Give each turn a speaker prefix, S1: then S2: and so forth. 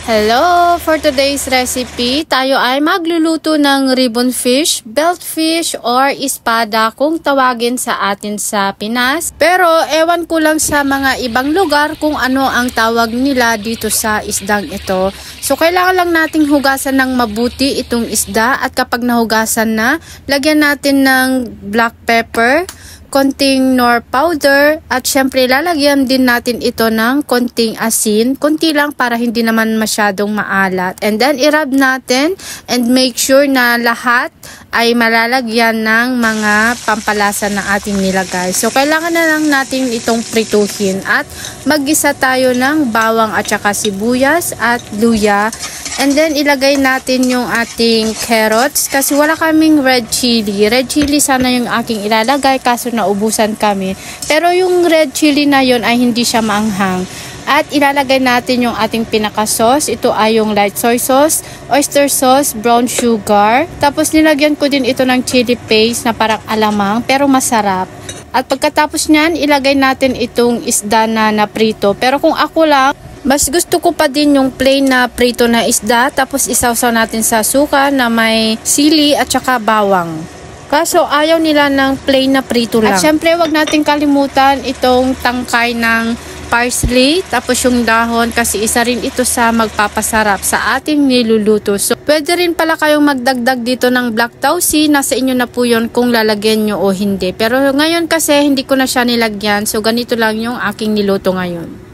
S1: Hello! For today's recipe, tayo ay magluluto ng ribbon fish, belt fish, or espada kung tawagin sa atin sa Pinas. Pero ewan ko lang sa mga ibang lugar kung ano ang tawag nila dito sa isdang ito. So kailangan lang nating hugasan ng mabuti itong isda at kapag nahugasan na, lagyan natin ng black pepper, konting nor powder at syempre lalagyan din natin ito ng konting asin, konti lang para hindi naman masyadong maalat. And then i-rub natin and make sure na lahat ay malalagyan ng mga pampalasa na ating nilagay. So kailangan na lang natin itong prituhin at maggisa tayo ng bawang at saka sibuyas at luya. And then ilagay natin yung ating carrots kasi wala kaming red chili. Red chili sana yung aking ilalagay kaso naubusan kami. Pero yung red chili na yon ay hindi siya maanghang. At ilalagay natin yung ating pinaka-sauce. Ito ay yung light soy sauce, oyster sauce, brown sugar. Tapos nilagyan ko din ito ng chili paste na parang alamang pero masarap. At pagkatapos nyan, ilagay natin itong isda na naprito. Pero kung ako lang, mas gusto ko pa din yung plain na prito na isda. Tapos isawsaw natin sa suka na may sili at saka bawang. Kaso ayaw nila ng plain na prito lang. At syempre wag natin kalimutan itong tangkay ng parsley. Tapos yung dahon kasi isa rin ito sa magpapasarap sa ating niluluto. So pwede rin pala kayong magdagdag dito ng black tausi. Nasa inyo na po yun kung lalagyan nyo o hindi. Pero ngayon kasi hindi ko na siya nilagyan. So ganito lang yung aking niluto ngayon.